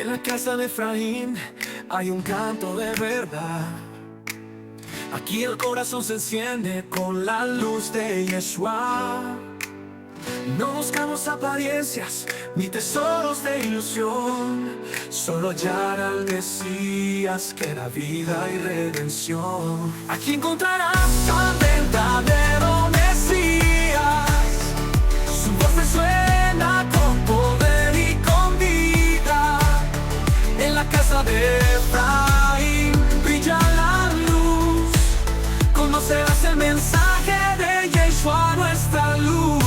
En la casa de Efraín hay un canto de verdad. Aquí el corazón se enciende con la luz de Yeshua. No buscamos apariencias ni tesoros de ilusión, solo hallar al Mesías que da vida y redención. Aquí encontrarás al verdadero Mesías. Su voz resuena con poder y con vida. En la casa de Efraín brilla la luz. Conocerás el mensaje de Yeshua, nuestra luz.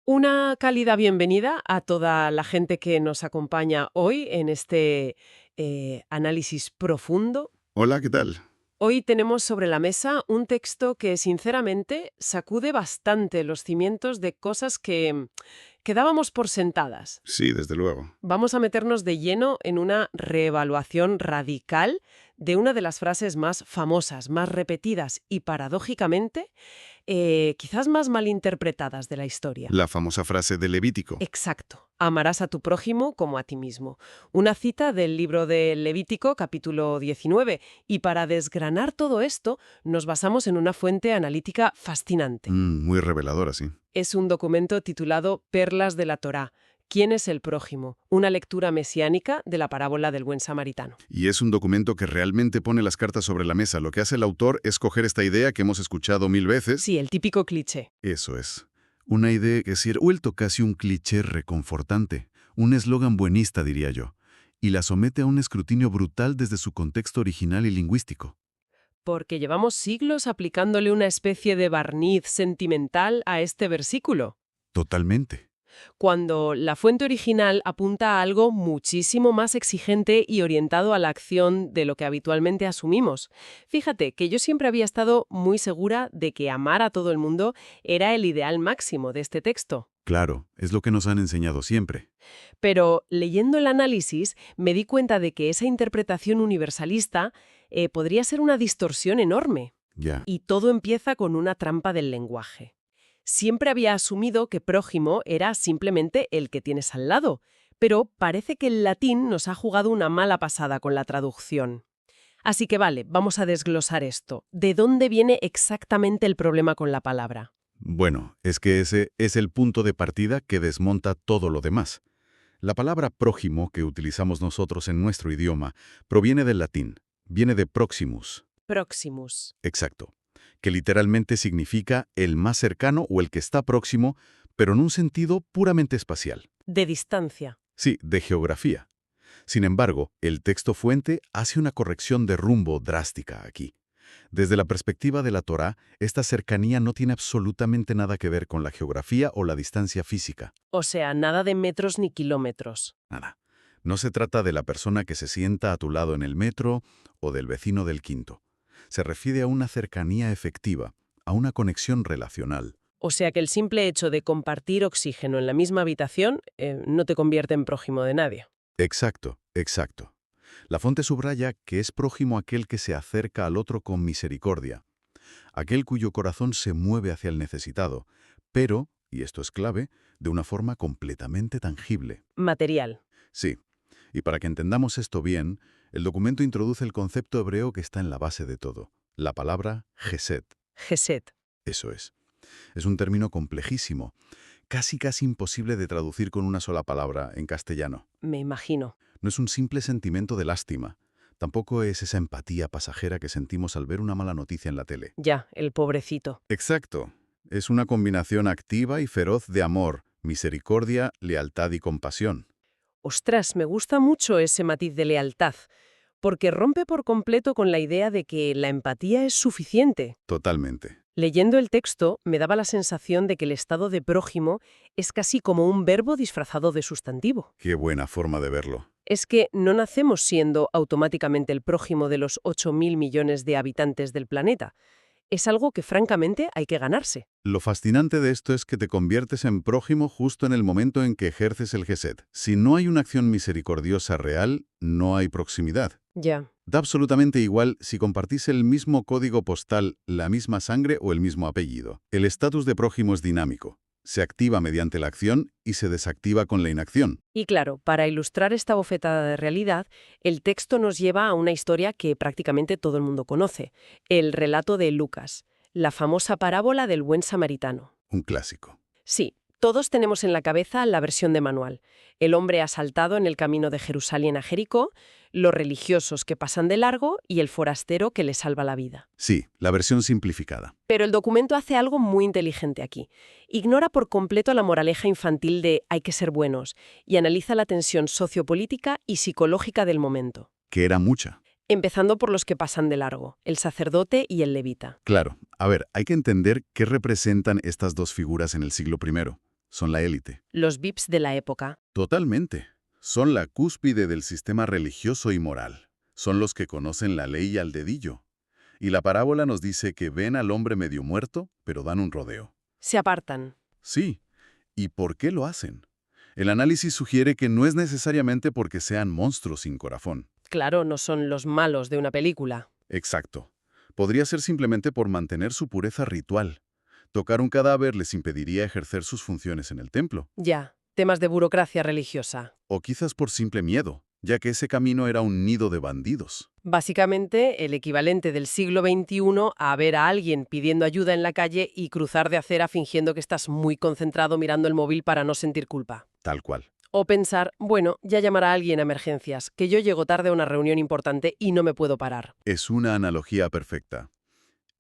Una cálida bienvenida a toda la gente que nos acompaña hoy en este análisis profundo. Hola, ¿qué tal? Hoy tenemos sobre la mesa un texto que sinceramente sacude bastante los cimientos de cosas que dábamos por sentadas. Sí, desde luego. Vamos a meternos de lleno en una reevaluación radical de una de las frases más famosas, más repetidas y paradójicamente quizás más malinterpretadas de la historia. La famosa frase de Levítico. Exacto. Amarás a tu prójimo como a ti mismo. Una cita del libro de Levítico, capítulo 19. Y para desgranar todo esto, nos basamos en una fuente analítica fascinante. Muy reveladora, sí. Es un documento titulado Perlas de la Torá. ¿Quién es el prójimo? Una lectura mesiánica de la parábola del buen samaritano. Y es un documento que realmente pone las cartas sobre la mesa. Lo que hace el autor es coger esta idea que hemos escuchado 1000 veces. Sí, el típico cliché. Eso es. Una idea que se ha vuelto casi un cliché reconfortante. Un eslogan buenista, diría yo. Y la somete a un escrutinio brutal desde su contexto original y lingüístico. Porque llevamos siglos aplicándole una especie de barniz sentimental a este versículo. Totalmente. Cuando la fuente original apunta a algo muchísimo más exigente y orientado a la acción de lo que habitualmente asumimos. Fíjate que yo siempre había estado muy segura de que amar a todo el mundo era el ideal máximo de este texto. Claro, es lo que nos han enseñado siempre. Pero leyendo el análisis me di cuenta de que esa interpretación universalista podría ser una distorsión enorme. Ya. Y todo empieza con una trampa del lenguaje. Siempre había asumido que prójimo era simplemente el que tienes al lado, pero parece que el latín nos ha jugado una mala pasada con la traducción. Así que vale, vamos a desglosar esto. ¿De dónde viene exactamente el problema con la palabra? Bueno, es que ese es el punto de partida que desmonta todo lo demás. La palabra prójimo que utilizamos nosotros en nuestro idioma proviene del latín, viene de proximus. Proximus. Exacto, que literalmente significa el más cercano o el que está próximo, pero en un sentido puramente espacial. De distancia. Sí, de geografía. Sin embargo, el texto fuente hace una corrección de rumbo drástica aquí. Desde la perspectiva de la Torá, esta cercanía no tiene absolutamente nada que ver con la geografía o la distancia física. O sea, nada de metros ni kilómetros. Nada. No se trata de la persona que se sienta a tu lado en el metro o del vecino del quinto. Se refiere a una cercanía efectiva, a una conexión relacional. O sea que el simple hecho de compartir oxígeno en la misma habitación no te convierte en prójimo de nadie. Exacto, exacto. La fuente subraya que es prójimo aquel que se acerca al otro con misericordia, aquel cuyo corazón se mueve hacia el necesitado, pero, y esto es clave, de una forma completamente tangible. Material. Sí, y para que entendamos esto bien, el documento introduce el concepto hebreo que está en la base de todo, la palabra gesed. Gesed. Eso es. Es un término complejísimo, casi imposible de traducir con una sola palabra en castellano. Me imagino. No es un simple sentimiento de lástima. Tampoco es esa empatía pasajera que sentimos al ver una mala noticia en la tele. Ya, el pobrecito. Exacto. Es una combinación activa y feroz de amor, misericordia, lealtad y compasión. Ostras, me gusta mucho ese matiz de lealtad, porque rompe por completo con la idea de que la empatía es suficiente. Totalmente. Leyendo el texto, me daba la sensación de que el estado de prójimo es casi como un verbo disfrazado de sustantivo. Qué buena forma de verlo. Es que no nacemos siendo automáticamente el prójimo de los 8.000 millones de habitantes del planeta. Es algo que francamente hay que ganarse. Lo fascinante de esto es que te conviertes en prójimo justo en el momento en que ejerces el gesed. Si no hay una acción misericordiosa real, no hay proximidad. Ya. Da absolutamente igual si compartís el mismo código postal, la misma sangre o el mismo apellido. El estatus de prójimo es dinámico. Se activa mediante la acción y se desactiva con la inacción. Y claro, para ilustrar esta bofetada de realidad, el texto nos lleva a una historia que prácticamente todo el mundo conoce, el relato de Lucas, la famosa parábola del buen samaritano. Un clásico. Sí, todos tenemos en la cabeza la versión de manual. El hombre asaltado en el camino de Jerusalén a Jericó, los religiosos que pasan de largo y el forastero que le salva la vida. Sí, la versión simplificada. Pero el documento hace algo muy inteligente aquí. Ignora por completo la moraleja infantil de hay que ser buenos y analiza la tensión sociopolítica y psicológica del momento. Que era mucha. Empezando por los que pasan de largo, el sacerdote y el levita. Claro. A ver, hay que entender qué representan estas dos figuras en el siglo I. Son la élite. Los VIPs de la época. Totalmente. Son la cúspide del sistema religioso y moral. Son los que conocen la ley al dedillo. Y la parábola nos dice que ven al hombre medio muerto, pero dan un rodeo. Se apartan. Sí. ¿Y por qué lo hacen? El análisis sugiere que no es necesariamente porque sean monstruos sin corazón. Claro, no son los malos de una película. Exacto. Podría ser simplemente por mantener su pureza ritual. Tocar un cadáver les impediría ejercer sus funciones en el templo. Ya, temas de burocracia religiosa. O quizás por simple miedo, ya que ese camino era un nido de bandidos. Básicamente, el equivalente del siglo XXI a ver a alguien pidiendo ayuda en la calle y cruzar de acera fingiendo que estás muy concentrado mirando el móvil para no sentir culpa. Tal cual. O pensar, bueno, ya llamará a alguien a emergencias, que yo llego tarde a una reunión importante y no me puedo parar. Es una analogía perfecta.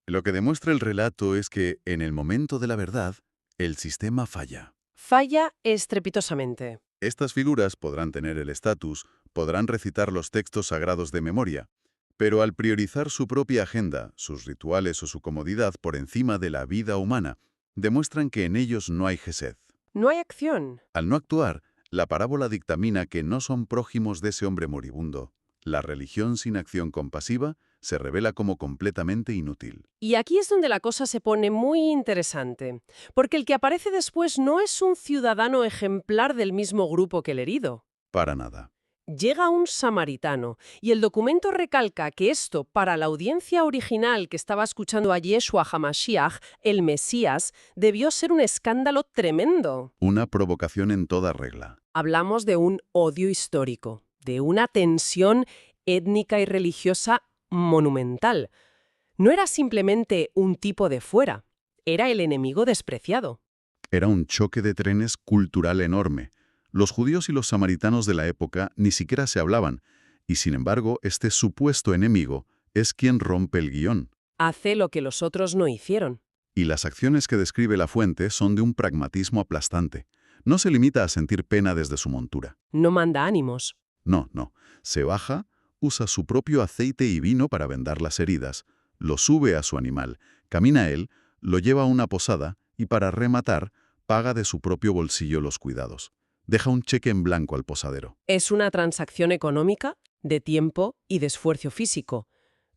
Lo que demuestra el relato es que, en el momento de la verdad, el sistema falla. Falla estrepitosamente. Estas figuras podrán tener el estatus, podrán recitar los textos sagrados de memoria, pero al priorizar su propia agenda, sus rituales o su comodidad por encima de la vida humana, demuestran que en ellos no hay gesed. No hay acción. Al no actuar, la parábola dictamina que no son prójimos de ese hombre moribundo. La religión sin acción compasiva se revela como completamente inútil. Y aquí es donde la cosa se pone muy interesante, porque el que aparece después no es un ciudadano ejemplar del mismo grupo que el herido. Para nada. Llega un samaritano, y el documento recalca que esto, para la audiencia original que estaba escuchando a Yeshua HaMashiach, el Mesías, debió ser un escándalo tremendo. Una provocación en toda regla. Hablamos de un odio histórico, de una tensión étnica y religiosa monumental. No era simplemente un tipo de fuera, era el enemigo despreciado. Era un choque de trenes cultural enorme. Los judíos y los samaritanos de la época ni siquiera se hablaban, y sin embargo, este supuesto enemigo es quien rompe el guión. Hace lo que los otros no hicieron. Y las acciones que describe la fuente son de un pragmatismo aplastante. No se limita a sentir pena desde su montura. No manda ánimos. No. Se baja, usa su propio aceite y vino para vendar las heridas, lo sube a su animal, camina él, lo lleva a una posada y para rematar, paga de su propio bolsillo los cuidados. Deja un cheque en blanco al posadero. Es una transacción económica, de tiempo y de esfuerzo físico.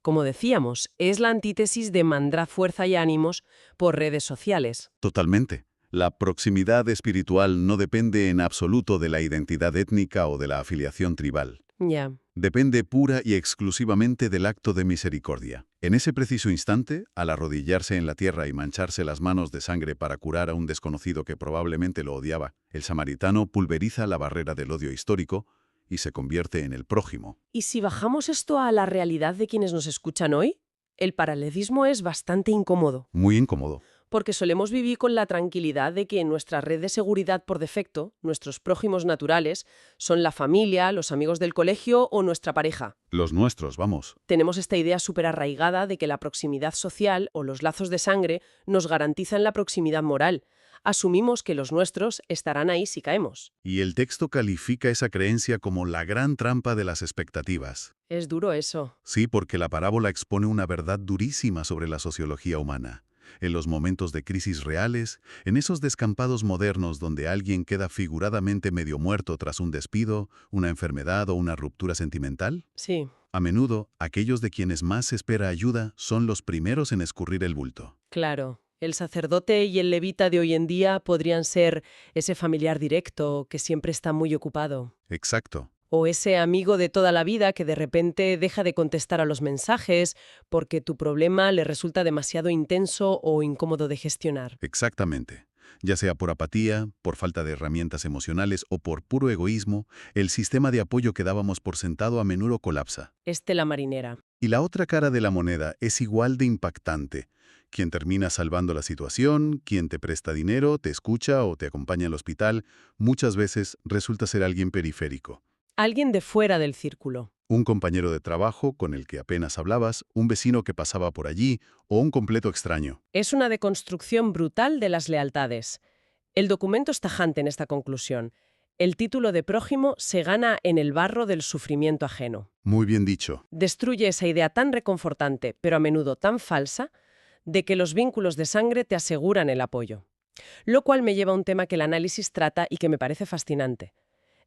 Como decíamos, es la antítesis de mandar fuerza y ánimos por redes sociales. Totalmente. La proximidad espiritual no depende en absoluto de la identidad étnica o de la afiliación tribal. Ya. Depende pura y exclusivamente del acto de misericordia. En ese preciso instante, al arrodillarse en la tierra y mancharse las manos de sangre para curar a un desconocido que probablemente lo odiaba, el samaritano pulveriza la barrera del odio histórico y se convierte en el prójimo. ¿Y si bajamos esto a la realidad de quienes nos escuchan hoy? El paralelismo es bastante incómodo. Muy incómodo. Porque solemos vivir con la tranquilidad de que nuestra red de seguridad por defecto, nuestros prójimos naturales, son la familia, los amigos del colegio o nuestra pareja. Los nuestros, vamos. Tenemos esta idea súper arraigada de que la proximidad social o los lazos de sangre nos garantizan la proximidad moral. Asumimos que los nuestros estarán ahí si caemos. Y el texto califica esa creencia como la gran trampa de las expectativas. Es duro eso. Sí, porque la parábola expone una verdad durísima sobre la sociología humana. En los momentos de crisis reales, en esos descampados modernos donde alguien queda figuradamente medio muerto tras un despido, una enfermedad o una ruptura sentimental, Sí, a menudo aquellos de quienes más se espera ayuda son los primeros en escurrir el bulto. claro. El sacerdote y el levita de hoy en día podrían ser ese familiar directo que siempre está muy ocupado. Exacto. O ese amigo de toda la vida que de repente deja de contestar a los mensajes porque tu problema le resulta demasiado intenso o incómodo de gestionar. Exactamente. Ya sea por apatía, por falta de herramientas emocionales o por puro egoísmo, el sistema de apoyo que dábamos por sentado a menudo colapsa. La marinera. Y la otra cara de la moneda es igual de impactante. Quien termina salvando la situación, quien te presta dinero, te escucha o te acompaña al hospital, muchas veces resulta ser alguien periférico. Alguien de fuera del círculo. Un compañero de trabajo con el que apenas hablabas, un vecino que pasaba por allí o un completo extraño. Es una deconstrucción brutal de las lealtades. El documento es tajante en esta conclusión. El título de prójimo se gana en el barro del sufrimiento ajeno. Muy bien dicho. Destruye esa idea tan reconfortante, pero a menudo tan falsa, de que los vínculos de sangre te aseguran el apoyo. Lo cual me lleva a un tema que el análisis trata y que me parece fascinante.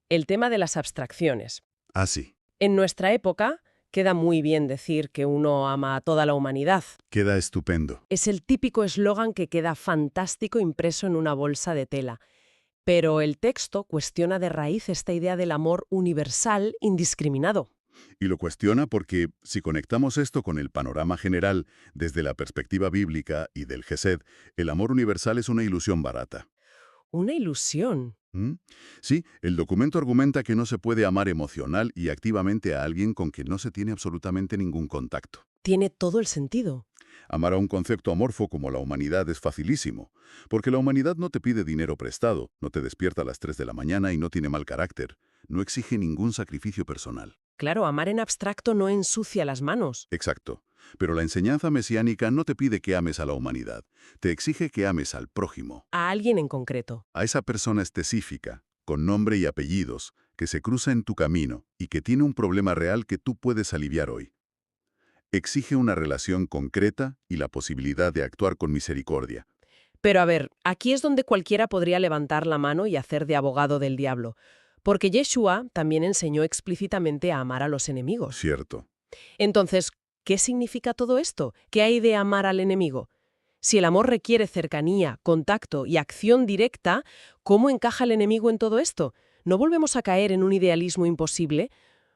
El tema de las abstracciones. Ah, sí. En nuestra época, queda muy bien decir que uno ama a toda la humanidad. Queda estupendo. Es el típico eslogan que queda fantástico impreso en una bolsa de tela. Pero el texto cuestiona de raíz esta idea del amor universal indiscriminado. Y lo cuestiona porque, si conectamos esto con el panorama general, desde la perspectiva bíblica y del Gesed, el amor universal es una ilusión barata. Una ilusión. ¿Mm? Sí, el documento argumenta que no se puede amar emocional y activamente a alguien con quien no se tiene absolutamente ningún contacto. Tiene todo el sentido. Amar a un concepto amorfo como la humanidad es facilísimo, porque la humanidad no te pide dinero prestado, no te despierta a las 3 de la mañana y no tiene mal carácter, no exige ningún sacrificio personal. Claro, amar en abstracto no ensucia las manos. Exacto. Pero la enseñanza mesiánica no te pide que ames a la humanidad, te exige que ames al prójimo, A alguien en concreto. a esa persona específica, con nombre y apellidos, que se cruza en tu camino y que tiene un problema real que tú puedes aliviar hoy. Exige una relación concreta y la posibilidad de actuar con misericordia. Pero a ver, aquí es donde cualquiera podría levantar la mano y hacer de abogado del diablo. Porque Yeshua también enseñó explícitamente a amar a los enemigos. Cierto. Entonces, ¿qué significa todo esto? ¿Qué hay de amar al enemigo? Si el amor requiere cercanía, contacto y acción directa, ¿cómo encaja el enemigo en todo esto? ¿No volvemos a caer en un idealismo imposible?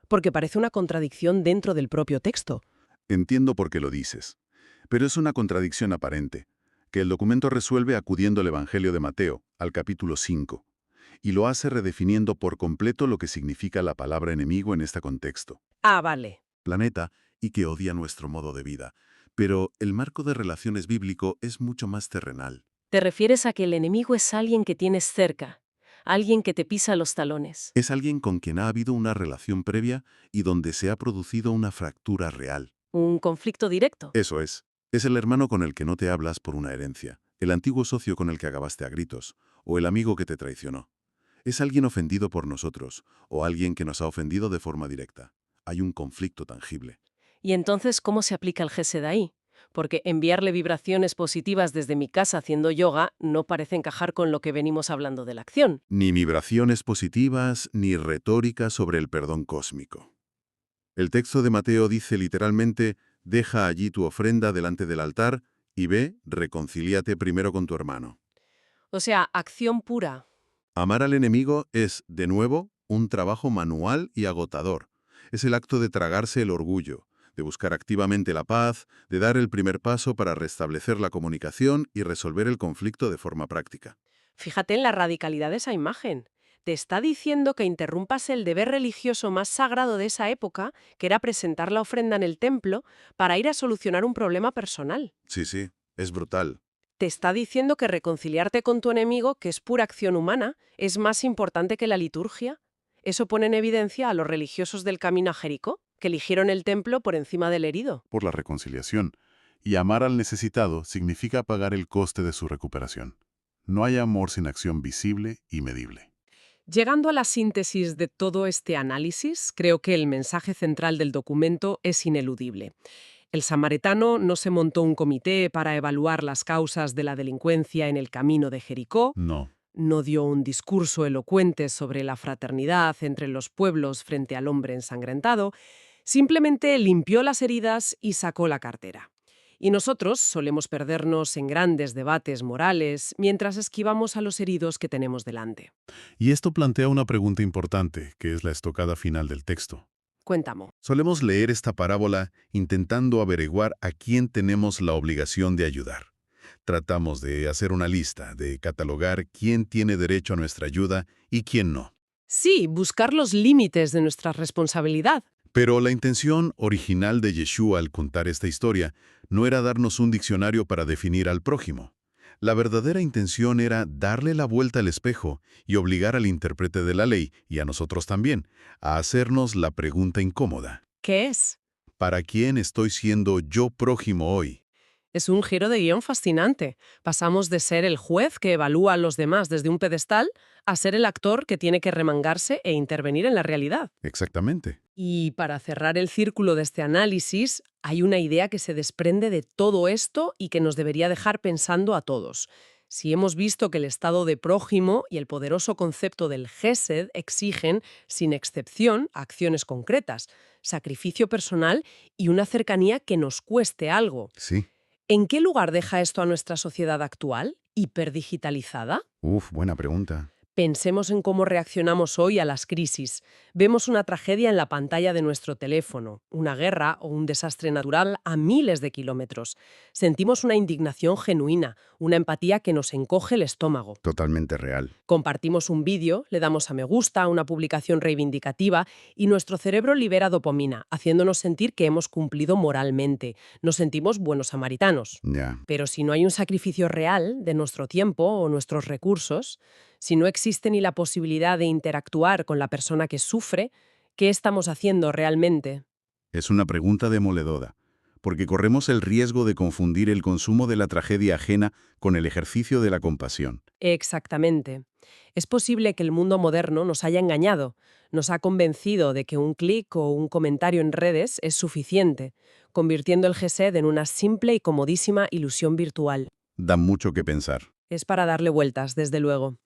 Porque parece una contradicción dentro del propio texto. Entiendo por qué lo dices. Pero es una contradicción aparente, que el documento resuelve acudiendo al Evangelio de Mateo, al capítulo 5, y lo hace redefiniendo por completo lo que significa la palabra enemigo en este contexto. Ah, vale. Planeta y que odia nuestro modo de vida. Pero el marco de relaciones bíblico es mucho más terrenal. Te refieres a que el enemigo es alguien que tienes cerca, alguien que te pisa los talones. Es alguien con quien ha habido una relación previa y donde se ha producido una fractura real. Un conflicto directo. Eso es. Es el hermano con el que no te hablas por una herencia, el antiguo socio con el que acabaste a gritos, o el amigo que te traicionó. Es alguien ofendido por nosotros, o alguien que nos ha ofendido de forma directa. Hay un conflicto tangible. ¿Y entonces cómo se aplica el Gesed ahí? Porque enviarle vibraciones positivas desde mi casa haciendo yoga no parece encajar con lo que venimos hablando de la acción. Ni vibraciones positivas, ni retórica sobre el perdón cósmico. El texto de Mateo dice literalmente, deja allí tu ofrenda delante del altar y ve, reconcíliate primero con tu hermano. O sea, acción pura. Amar al enemigo es, de nuevo, un trabajo manual y agotador. Es el acto de tragarse el orgullo, de buscar activamente la paz, de dar el primer paso para restablecer la comunicación y resolver el conflicto de forma práctica. Fíjate en la radicalidad de esa imagen. Te está diciendo que interrumpas el deber religioso más sagrado de esa época, que era presentar la ofrenda en el templo, para ir a solucionar un problema personal. Sí, es brutal. Te está diciendo que reconciliarte con tu enemigo, que es pura acción humana, es más importante que la liturgia. Eso pone en evidencia a los religiosos del camino a Jericó, que eligieron el templo por encima del herido. Por la reconciliación. Y amar al necesitado significa pagar el coste de su recuperación. No hay amor sin acción visible y medible. Llegando a la síntesis de todo este análisis, creo que el mensaje central del documento es ineludible. El samaritano no se montó un comité para evaluar las causas de la delincuencia en el camino de Jericó, no dio un discurso elocuente sobre la fraternidad entre los pueblos frente al hombre ensangrentado, simplemente limpió las heridas y sacó la cartera. Y nosotros solemos perdernos en grandes debates morales mientras esquivamos a los heridos que tenemos delante. Y esto plantea una pregunta importante, que es la estocada final del texto. Cuéntame. Solemos leer esta parábola intentando averiguar a quién tenemos la obligación de ayudar. Tratamos de hacer una lista, de catalogar quién tiene derecho a nuestra ayuda y quién no. Sí, buscar los límites de nuestra responsabilidad. Pero la intención original de Yeshua al contar esta historia no era darnos un diccionario para definir al prójimo. La verdadera intención era darle la vuelta al espejo y obligar al intérprete de la ley, y a nosotros también, a hacernos la pregunta incómoda. ¿Qué es? ¿Para quién estoy siendo yo prójimo hoy? Es un giro de guión fascinante. Pasamos de ser el juez que evalúa a los demás desde un pedestal a ser el actor que tiene que remangarse e intervenir en la realidad. Exactamente. Y para cerrar el círculo de este análisis, hay una idea que se desprende de todo esto y que nos debería dejar pensando a todos. Si hemos visto que el estado de prójimo y el poderoso concepto del Gesed exigen, sin excepción, acciones concretas, sacrificio personal y una cercanía que nos cueste algo. Sí. ¿En qué lugar deja esto a nuestra sociedad actual, hiperdigitalizada? Buena pregunta. Pensemos en cómo reaccionamos hoy a las crisis. Vemos una tragedia en la pantalla de nuestro teléfono, una guerra o un desastre natural a miles de kilómetros. Sentimos una indignación genuina, una empatía que nos encoge el estómago. Totalmente real. Compartimos un vídeo, le damos a me gusta a una publicación reivindicativa y nuestro cerebro libera dopamina, haciéndonos sentir que hemos cumplido moralmente. Nos sentimos buenos samaritanos. Ya. Pero si no hay un sacrificio real de nuestro tiempo o nuestros recursos, si no existe ni la posibilidad de interactuar con la persona que sufre, ¿qué estamos haciendo realmente? Es una pregunta demoledora, porque corremos el riesgo de confundir el consumo de la tragedia ajena con el ejercicio de la compasión. Exactamente. Es posible que el mundo moderno nos haya engañado, nos ha convencido de que un clic o un comentario en redes es suficiente, convirtiendo el Gesed en una simple y comodísima ilusión virtual. Da mucho que pensar. Es para darle vueltas, desde luego.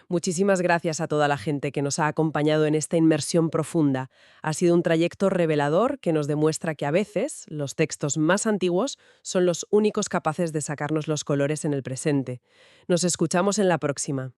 Muchísimas gracias a toda la gente que nos ha acompañado en esta inmersión profunda. Ha sido un trayecto revelador que nos demuestra que a veces los textos más antiguos son los únicos capaces de sacarnos los colores en el presente. Nos escuchamos en la próxima.